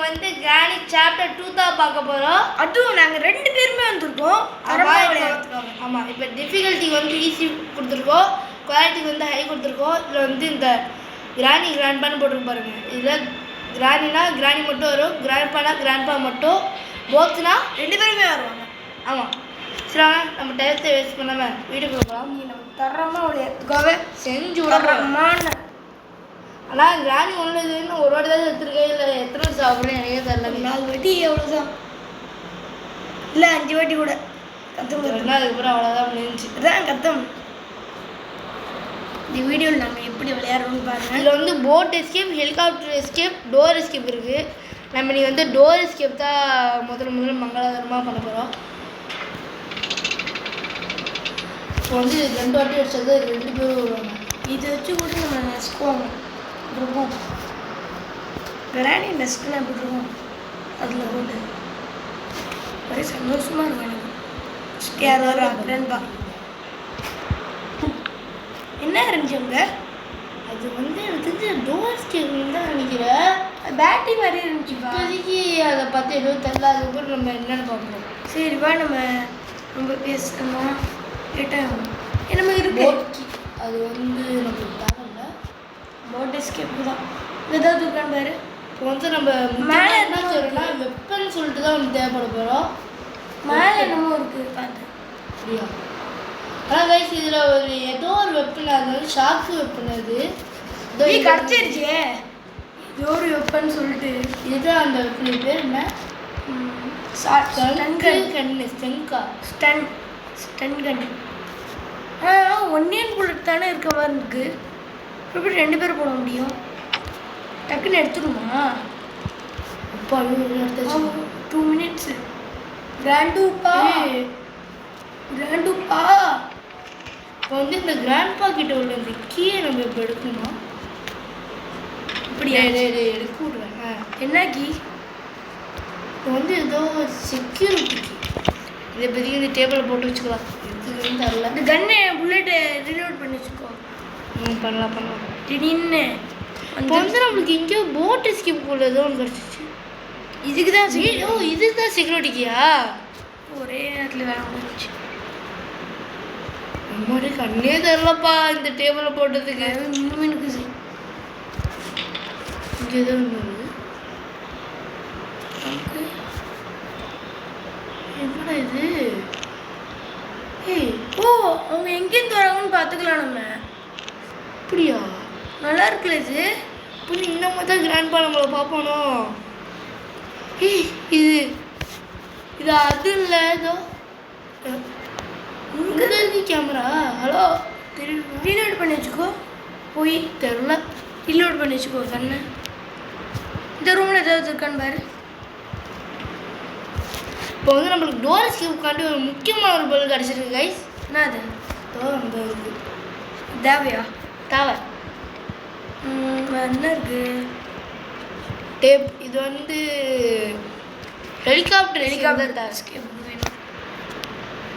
வந்து granny chapter 2 தான் பார்க்க போறோம். அதுவும் நாங்க 2 பேருமே வந்திருக்கோம். ஆமா இப்போ டிஃபிகல்ட்டி வந்து ஈஸி கொடுத்துருக்கோம், குவாலிட்டி வந்து ஹை கொடுத்துருக்கோம். இதில் வந்து இந்த கிரானி கிராண்ட்பான்னு போட்டிருக்கு பாருங்க. இதில் கிரானினா கிரானி மட்டும் வரும், கிராண்ட்பானா கிராண்ட்பா மட்டும், போத்னா 2 பேருமே வருவாங்க. ஆமாம் சரி, நம்ம டயத்தை வேஸ்ட் பண்ணாமல் வீட்டுக்கு போகலாம். நீ நம்ம தரமாக ஒரு எடுத்துக்காவே செஞ்சு விடமான. ஆனால் கிராணி ஒன்று இதுன்னு ஒரு வாட்டி தான் எடுத்துருக்கேன். இல்லை எத்தனை வாட்டி சாப்பிட்றேன் எனக்கே தெரியல. 4 வாட்டி எவ்வளோதான், இல்லை 5 வாட்டி கூட கத்தம். அதுக்கப்புறம் அவ்வளோதான் முடிஞ்சு அதான் கத்தம். இந்த வீடியோவில் நம்ம எப்படி விளையாடுறோம்னு பாருங்கள். இதில் வந்து boat escape, helicopter escape, door escape இருக்குது. நம்ம நீ வந்து டோர் எஸ்கேப் தான் முதல்ல மங்களகரமாக பண்ண போகிறோம். இப்போ வந்து 2 வாட்டி அடிச்சது 2 பேரும் வருவாங்க. இதை வச்சு கூட நம்ம நெஸ்க்குவோம் இருக்கும். கிராணி நெஸ்க்குன்னு எப்படி இருக்கும் அதில் போட்டு ஒரே சந்தோஷமாக இருக்கும் எனக்கு. யார் அப்படின்பா என்ன இருந்துச்சு அங்கே? அது வந்து எனக்கு தெரிஞ்ச டோர் எஸ்கேப் தான் நினைக்கிறேன். பேட்டரி மாதிரி இருந்துச்சுப்பா. இப்போதைக்கு அதை பற்றி எதுவும் தெரியல. அதுக்கப்புறம் நம்ம என்னென்னு பார்க்கணும். சரிப்பா, நம்ம பேசணும் கேட்டால் நம்ம இருக்கு. அது வந்து நம்மளுக்கு தேவையில்ல. போட் எஸ்கேப் தான் ஏதாவது இருக்கான்னு பாரு. இப்போ வந்து நம்ம மேலே என்ன சொல்கிறோம்னா வெப்பன் சொல்லிட்டு தான் ஒன்று தேவைப்பட போகிறோம். மேலே என்னமோ இருக்குது பார்த்து. அப்படியா? ஆனால் கைஸ் இதில் ஒரு ஏதோ ஒரு வெப்பன், அது வந்து ஷாக்கு வெப்பன். அது கிடச்சிருச்சே ஏதோ ஒரு வெப்பன் சொல்லிட்டு. இதுதான் அந்த வெப்பன். பேர் என்ன? ஸ்டன் கன். ஒன்னியன் புல்லட் தானே இருக்க மாதிரி இருக்கு. எப்படி 2 பேர் போட முடியும்? டக்குன்னு எடுத்துடுமா? இப்போ 2 மினிட்ஸு. கிராண்டுப்பா இப்போ வந்து இந்த கிராண்ட்பா கிட்ட உள்ள இந்த கீயை நம்ம இப்போ எடுக்கணும். இப்படியா? எடுக்க விடுவேன். என்ன கீ? இப்போ வந்து ஏதோ செக்யூரிட்டி கீ. இதை பற்றி இந்த டேபிளில் போட்டு வச்சுக்கலாம். எடுத்துக்கிறேன்னு தரல. இந்த கன்னை புல்லெட்டை ரீலோட் பண்ணி வச்சுக்கோ. பண்ணலாம். திடீர்னு இப்போ வந்து நம்மளுக்கு இங்கேயோ போட் எஸ்கேப் உள்ள ஏதோ ஒன்று கிடச்சிச்சு. இதுக்கு தான் இதுதான் செக்யூரிட்டிக்கியா? ஒரே நேரத்தில் வேலை முடிஞ்சிச்சு. நம்மளே கண்ணே தரலப்பா இந்த டேபிளில் போட்டதுக்கு. இன்னும் இருக்குது. இங்கே ஏதோ ஒன்று என்னடா இது? அவங்க எங்கேருந்து வராங்கன்னு பார்த்துக்கலாம் நம்ம. அப்படியா? நல்லா இருக்குல்ல இது. இப்போ இன்னமும் தான் கிராண்ட்பா நம்மளை பார்ப்போனோ? இது அது இல்லை. ஏதோ இங்கே இருக்கு கேமரா. ஹலோ, ரீலோட் பண்ணி வச்சுக்கோ. போய் தெரில. ரீலோட் பண்ணி வச்சுக்கோ கண்ணு. இந்த ரூமில் ஏதாவது இருக்கான்னு பாரு. இப்போ வந்து நம்மளுக்கு டோர் எஸ்கேப்காண்டி ஒரு முக்கியமான ஒரு பொருள் கிடச்சிருக்கு கைஸ். என்ன அது? அந்த இருக்குது தேவையா? தேவை. என்ன இருக்குது? டேப். இது வந்து ஹெலிகாப்டர் எஸ்கேப் வேணும்.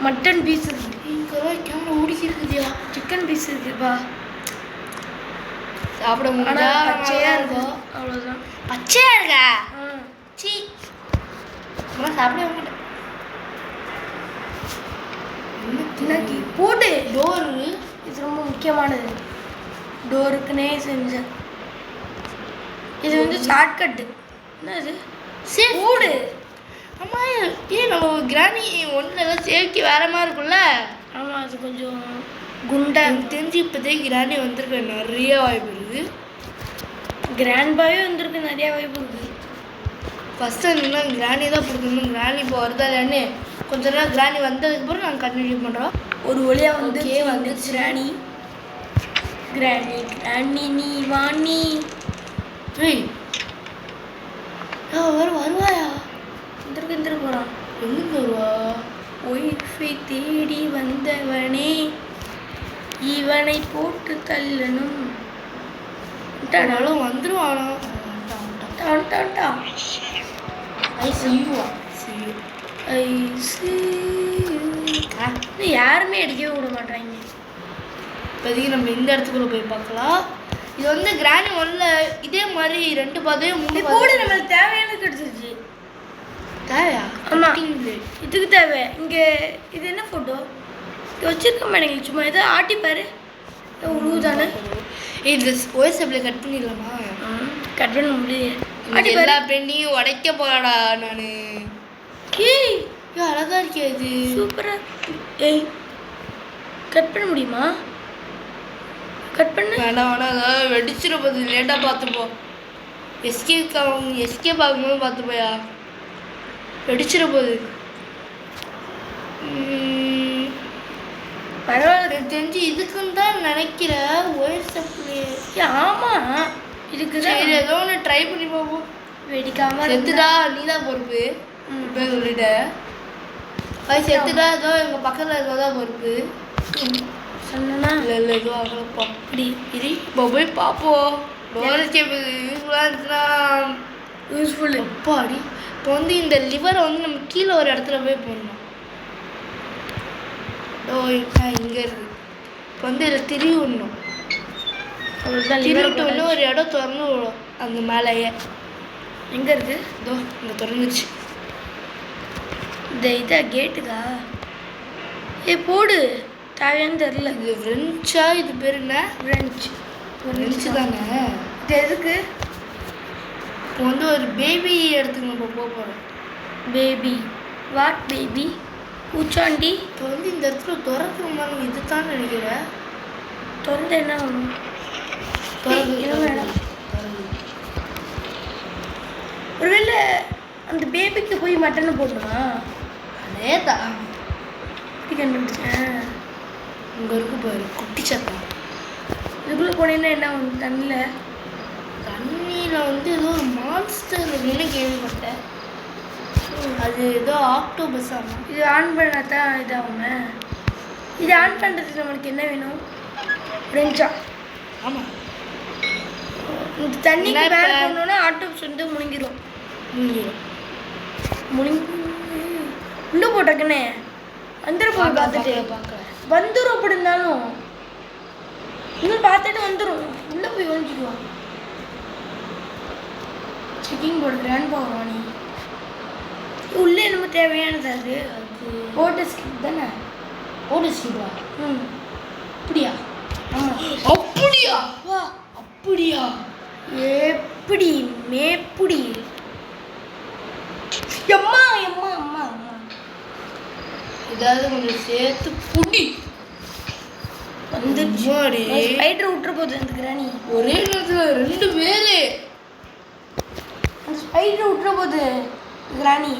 மட்டன் பீஸ் இருக்குது. இங்கே கேமரா ஓடிக்கி இருக்குதியா? சிக்கன் பீஸ் இருக்குப்பா. சாப்பிட முடியா? பச்சையாக இருக்கும். அவ்வளோதான். பச்சையாக இருக்கா? சீ, நான் சாப்பிடவே மாட்டேன். இன்னைக்கு போட்டு டோரு. இது ரொம்ப முக்கியமானது. டோருக்குன்னே செஞ்சேன். இது வந்து ஷார்ட்கட்டு. என்ன இது? போடு. ஆமாம், நம்ம கிராணி ஒன்றில் சேஃப்டி வேற மாதிரி இருக்குல்ல. ஆமாம், அது கொஞ்சம் குண்டா தெரிஞ்சு இப்போதே கிராணி வந்திருக்க நிறைய வாய்ப்பு இருக்குது. கிராண்ட்பாவே வந்திருக்கு, நிறைய வாய்ப்பு இருக்குது. ஃபஸ்ட்டு என்னன்னா கிராணி தான் பிடிக்கணும். கிராணி இப்போ வருதா இல்லைன்னு கொஞ்ச நேரம் கிராணி வந்ததுக்கப்புறம் நாங்கள் கண்டினியூ பண்ணுறோம். ஒரு வழியாக வந்து கிராணி நீ வாணி. வருவாயா? வந்துருக்கு போகிறான். எங்கே வருவா? ஒய்ஃபை தேடி வந்தவனே இவனை போட்டு தள்ளணும். வந்துருவானா? யாருமே அடிக்கவே விட மாட்டாங்க. இப்போதைக்கு நம்ம இந்த இடத்துக்குள்ள போய் பார்க்கலாம். இது வந்து கிராணி ஒன்ல இதே மாதிரி 2 பாதையும் 3 கூட நம்மளுக்கு தேவையானது கிடைச்சிருச்சு. தேவையா? ஆமா. Cutting blade. இதுக்கு தேவை. இங்கே இது என்ன ஃபோட்டோ வச்சிருக்க மாட்டேங்க, சும்மா இதை ஆட்டி பாரு. உழுவு தானே இது ஓஎஸ்எப்ல கட் பண்ணிடலாமா? கட் பண்ண முடியல. ஆட்டி எல்லா பெண்ணையும் உடைக்க போறடா நானு. ஏய் அழகா இருக்கே இது. சூப்பரா. ஏய் கட் பண்ண முடியுமா? கட் பண்ண வேணாம் வேணாம், வெடிச்சிட போகுது. லேட்டாக பார்த்துப்போ. எஸ்கே பார்க்கும்போது பார்த்துப்போயா, வெடிச்சிட போகுது. பரவாயில்ல. தெரிஞ்சு இதுக்குன்னு தான் நினைக்கிற ஓஎஸ்எப்லேயே. ஆமாம் இதுக்கு சரி ஏதோ ஒன்று ட்ரை பண்ணி பார்ப்போம். வெடிக்காம செத்துடா, நீ தான் பொறுப்பு. இப்போ சொல்லிட்ட அது செத்துடா, ஏதோ எங்கள் பக்கத்தில் இருக்கதான் பொறுப்பு சொன்னா. இல்லை இல்லை ஏதோ ஆகலப்பா. அப்படி இரு இப்போ போய் பார்ப்போம். யூஸ்ஃபுல்லாக இருந்துச்சுன்னா யூஸ்ஃபுல். அப்பாடி. இப்போ வந்து இந்த லிவரை வந்து நம்ம கீழே ஒரு இடத்துல போய் போடணும். இங்கே இருக்குது. இப்போ வந்து இதில் திருவி விடணும். திருவிட்டு ஒன்று ஒரு இடம் திறந்து விடும் அந்த மேலேயே. எங்கே இருக்குது? இதோ இங்கே திறந்துச்சு. இந்த இதா கேட்டுக்கா? போடு. தேவையானு தெரில. இது ஃப்ரெஞ்சா? இது பேர் என்ன? ஃப்ரெஞ்சு தானே. இது எதுக்கு? இப்போ வந்து ஒரு பேபி இடத்துக்கு நம்ம போக போகிறோம். பேபி? What baby? பூச்சாண்டி? இப்போ வந்து இந்த இடத்துல திறக்கிற மாதிரி இது தான் நினைக்கிறேன். திறந்து என்ன ஆகும்? ஒருவேளை அந்த பேபிக்கு போய் மட்டனை போடணுமா? அதே தான் எப்படி கண்டுபிடிச்சேன்? இங்கே இருக்கு பாரு குட்டி சத்தம். இதுக்குள்ளே போனீங்கன்னா என்ன ஆகும்? தண்ணியில் வந்து ஏதோ ஒரு மான்ஸ்டர் இருக்குன்னு கேள்விப்பட்டேன். அது ஏதோ ஆக்டோபஸ் ஆகும். இது ஆன் பண்ணால் தான் இதாகுங்க. இது ஆன் பண்ணுறதுக்கு நம்மளுக்கு என்ன வேணும்? ரெஞ்சா? ஆமாம். இந்த தண்ணிக்கு மேலே போனோன்னா ஆக்டோபஸ் வந்து முழுங்கிடும். உள்ளே போட்டக்குன்னே வந்துடும். போய் பார்த்துட்டு பார்க்குறேன். வந்துடும். அப்படி இருந்தாலும் இன்னும் பார்த்துட்டு வந்துடும். உள்ளே போய் ஒழிஞ்சிக்குவான். செக்கிங் போர்டு கிராண்ட் போகிறோம். நீ உள்ளே நம்ம தேவையானது அது ஓட்ட ஸ்கிப் தானே? ஓட ஸ்கிப்பா? அப்படியா? ஆமாம். அப்படியா? வா அப்படியா? எப்படி மேப்புடி? எம்மா எம்மா அம்மா அம்மா ஏதாவது கொஞ்சம் சேர்த்து புடி வந்து ஸ்பைடர் விட்டுற போகுது அந்த கிராணி. ஒரே நேரத்தில் 2 பேரு அந்த ஸ்பைடர் விட்டுற போகுது கிராணி.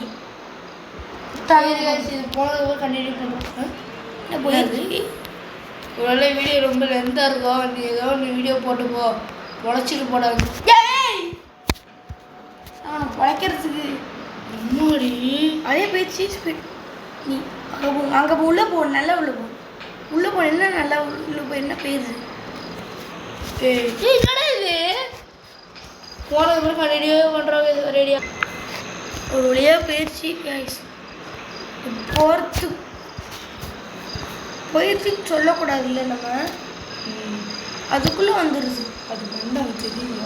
இது போனது கண்டினியூ பண்ணுறேன். என்ன போயிருக்கு? ஒருவேளை வீடியோ ரொம்ப லென்த்தாக இருக்கும். நீ ஏதோ ஒன்று வீடியோ போட்டு போ. உழைச்சிட்டு போடாது. உழைக்கிறதுக்கு அம்மாடி அதே போயிடுச்சு. ஸ்பீட் நீ அங்கே போ. உள்ளே போ. நல்லா உள்ளே போ. உள்ளே போ. என்ன நல்லா உள்ளே போ. என்ன பேருது? என்னடா இது? போனது கூட கண்டினியூ பண்ணுறவங்க ரெடியா ஒரு வழியாக போயிடுச்சு. போயிடுச்சுன்னு சொல்லக்கூடாது இல்லை நம்ம. அதுக்குள்ளே வந்துடுது. அது வந்து அவனுக்கு தெரியல.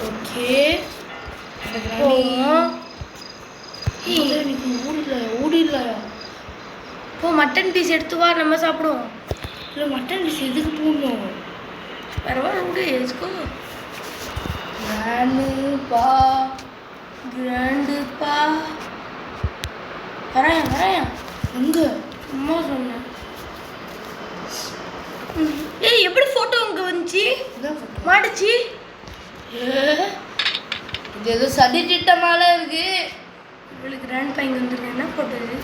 ஓகே ஓடிடலையா? இப்போ மட்டன் பீஸ் எடுத்து வா, நம்ம சாப்பிடுவோம். இல்லை மட்டன் பீஸ் எதுக்கு போடணும்? பரவாயில்ல விடு. எதுக்கோ கிராண்டுப்பா வரேன் எங்கே? சும்மா சொன்னேன். ஏய் எப்படி ஃபோட்டோ அங்கே வந்துச்சு? மாட்டுச்சு. இது ஏதோ சதி திட்டமால இருக்கு. இவளுக்கு கிராண்ட் பையன் வந்துருக்கு. என்ன ஃபோட்டோ இது?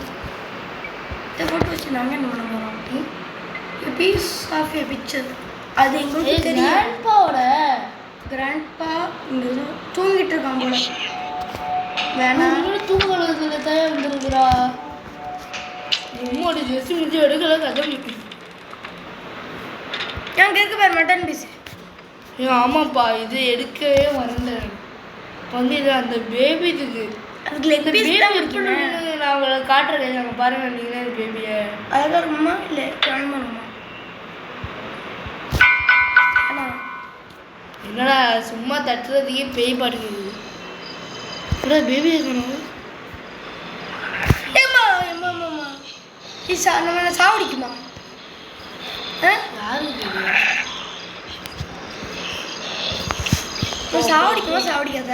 இந்த ஃபோட்டோ வச்சு நாங்கள் என்ன பண்ண போகிறோம்? Piece of a picture. அது எங்களுக்கு தெரியும். கிராண்ட்பா இங்கே தூங்கிட்டு இருக்கான் போல. வேணாம் தூங்குறதுல தான் வந்துருக்குறா. உம்மோட ஜெஸ்ஸி முடிஞ்சு எடுக்கல கதை முடிக்கும். அங்கே இருக்கு பாரு மட்டன் பீஸ். ஆமாப்பா இது எடுக்கவே மறந்தேன். வந்து இது அந்த பேபி இதுக்கு அதுக்கு லெக் பீஸ் தான் முடிக்கணும். நான் உங்களை காட்டுறேன். அங்கே பாருங்க. நீங்களே பேபியை அழகாக இருக்குமா இல்லை கிராண்ட் பண்ணுமா? என்னடா சும்மா தட்டுறதுக்கே பேய் பாட்டு கேட்குது. கூட பேபி இருக்கணும். ஏம்மா ஏம்மா அம்மா நம்ம சாவடிக்குமா? யாருக்கு சாவடிக்குமா சாவடிக்காத?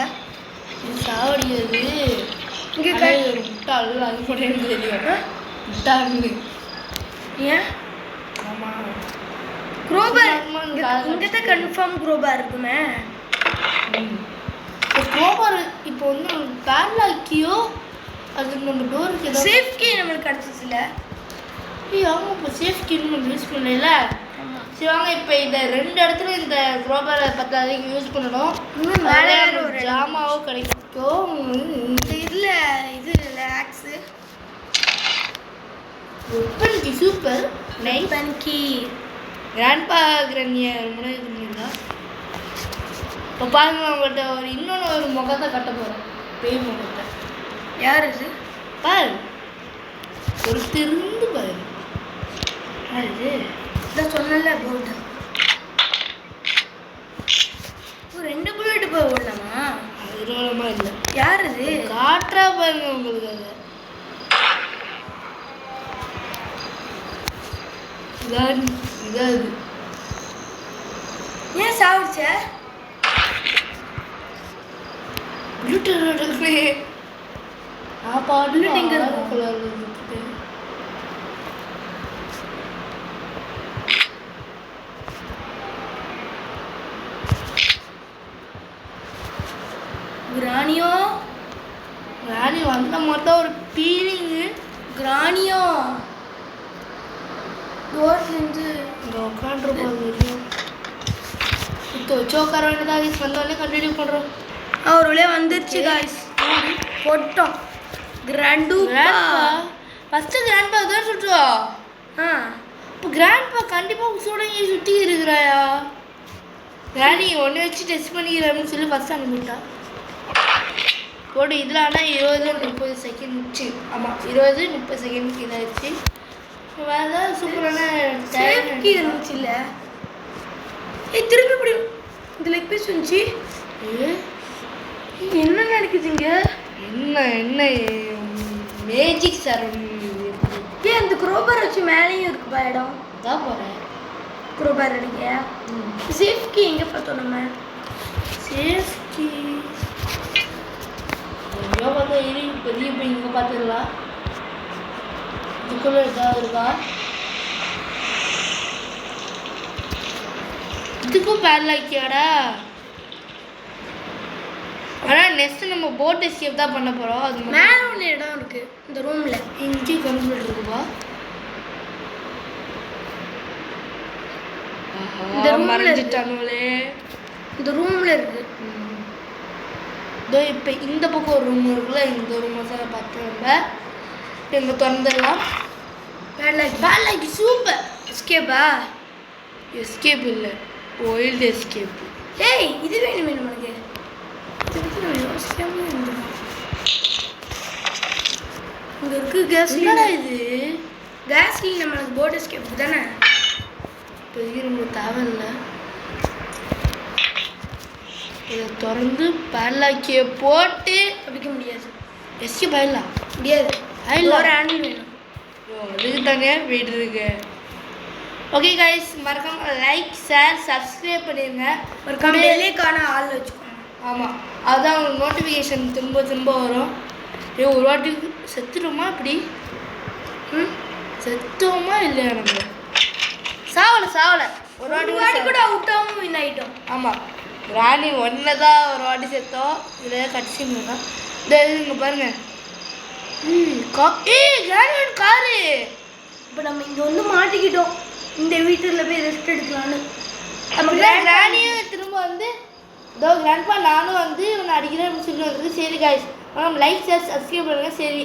இது சாவடிக்கிறது இங்கே ஒரு முட்டாள், அது மட்டும் எனக்கு தெரியும். முட்டாள்னு ஏன்? ஆமாம், குரோபார் இங்கே தான் கன்ஃபார்ம் குரோபார் இருக்குமே. குரோபார் இப்போ வந்து பேட்லாக்கியோ அது நம்ம டோருக்கு ஏதோ சேஃப் கீ நம்மளுக்கு கிடச்சிச்சுல. ஆமாம், இப்போ சேஃப் கீன்னு நம்ம யூஸ் பண்ணல. சரி வாங்க, இப்போ இந்த 2 இடத்துல இந்த குரோபாரை பத்தாதைக்கு யூஸ் பண்ணணும். இன்னும் மேலே ஒரு ஜாமாவோ கிடைக்கும். இந்த இதில் இது ரிலாக்ஸு வெப்பன் கி சூப்பர் நைஸ். பன்கி கிராண்ட்பா கிராண்டியை முன்னாடி இருந்தீங்களா? இப்போ பாருங்க, அவங்கள்ட்ட இன்னொன்று முகத்தை கட்ட போகிறேன். பேய் முகத்தை. யார் இது? பாரு, ஒரு திருந்து பாரு. அது இதான் சொன்னல போல்டு. ஒரு 2 புல்லட் போய் ஓடலாமா? அது ரோலமாக இல்லை. யார் இது? காற்றா பாருங்க உங்களுக்கு. அது இதான் இதான் இது. ஏன் சாப்பிடுச்ச? ப்ளூட்டூத் பாட்டு எங்க இருக்கு? கிரானியோ ராணி வந்த மட்டும் ஒரு ஃபீலிங்கு. கிரானியோ டோர் செஞ்சு இங்கே உட்காந்துருப்போம். இப்போ வச்சு உட்கார வேண்டியதாக கைஸ். வந்தோடனே கண்டினியூ பண்ணுறோம். அவர் உள்ளே வந்துருச்சு காய்ஸ். போட்டோம் கிராண்டூப்பா. ஃபஸ்ட்டு கிராண்ட்பா தான் சுற்றுவா. இப்போ கிராண்ட்பா கண்டிப்பாக சுடங்கி சுற்றி இருக்கிறாயா? ராணி ஒன்று வச்சு டெஸ்ட் பண்ணிக்கிறேன்னு சொல்லி ஃபஸ்ட்டு அனுப்பிவிட்டா. போட்டு இதில் ஆனால் 20-30 செகண்ட் வச்சு. ஆமாம், 20-30 செகண்டுக்கு இதாகிடுச்சு. வேறு ஏதாவது சூப்பரான சேஃப்கி இருந்துச்சு இல்லை? திருப்பி இப்படி இந்த லெக் பீஸ் வந்துச்சு. என்ன நடக்குதுங்க? என்ன என்ன மேஜிக் சார். ஏன் அந்த குரோபார் வச்சு மேலேயும் இருக்குப்பா இடம். தான் போகிறேன் குரோபார் அடிக்க. சேஃப்கி எங்கே பார்த்தோம் நம்ம? சேஃப்கி எங்கேயோ பார்த்தா பெரிய போய் இங்கே பார்த்துடலாம். இதுக்குள்ளே ஏதாவது இருக்கா? இதுக்கும் பேட்லாக்கியாடா. ஆனால் நெக்ஸ்ட்டு நம்ம போட் எஸ்கேப் தான் பண்ண போகிறோம். அது மேலே ஒன்று இடம் இருக்குது இந்த ரூமில். இங்கே கம்ப்ளீட் இருக்குப்பா. இந்த ரூம்ல மறைஞ்சிட்டானுங்களே. இந்த ரூமில் இருக்குது. இதோ இப்போ இந்த பக்கம் ஒரு ரூம் இருக்குல்ல, இந்த ரூமை தான் பார்த்து நம்ம இங்கே திறந்துடலாம். பேட்லாக்கி சூப்பர். எஸ்கேப்பா? எஸ்கேப் இல்லை, ஒயில்டு எஸ்கேப். ஏய் இது வேணுமே நம்மளுக்கு. யோசிக்காம இங்கே இருக்கு கேஸ். என்னடா இது? கேஸ் நம்மளுக்கு போட் எஸ்கேப் தானே. பெரிய நம்மளுக்கு தேவையில்லை. இதை திறந்து பேட்லாக்கியை போட்டு தப்பிக்க முடியாது. எஸ்கேப் ஆயிடலாம். முடியாது. ஒரு ஹேண்டில் வேணும். அதுக்கு தனியாக வீடு இருக்கு. ஓகே கைஸ், மறக்காம லைக் ஷேர் சப்ஸ்கிரைப் பண்ணிடுங்க. மறக்காம டெலிக்கான ஆள் வச்சுக்கோங்க. ஆமாம், அதுதான் உங்களுக்கு நோட்டிஃபிகேஷன் திரும்ப திரும்ப வரும். ஒரு வாட்டி செத்துட்டோமா? இப்படி செத்தோமா இல்லையா? நம்ம சாவலை ஒரு வாட்டி கூட அவுட்டாகவும் வின் ஆகிட்டோம். ஆமாம், ராணி ஒன்றை தான் ஒரு வாட்டி செத்தோம். இதில் கட்சின்னு தான் இந்த இங்கே பாருங்க. கிராணி காரு. இப்போ நம்ம இங்கே வந்து மாட்டிக்கிட்டோம். இந்த வீட்டில் போய் ரெஸ்ட் எடுக்கலான்னு. அப்படிதான் கிராணியும் திரும்ப வந்து இதோ கிராண்ட்பா நானும் வந்து இவனை அடிக்கிறேன்னு சொல்லி வந்துருக்கு. சரி காய்ஸ், நம்ம லைக் ஷேர் சப்ஸ்கிரைப் பண்ணுங்க. சரி,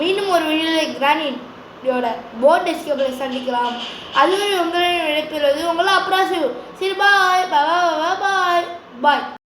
மீண்டும் ஒரு வீடியோவில் கிராணியோட போட் எஸ்கேப்பில் சந்திக்கலாம். அதுவரை உங்களை விடைபெறுவது உங்களை அப்புறம். சரி, பாய் பாய் பாய் பாய்.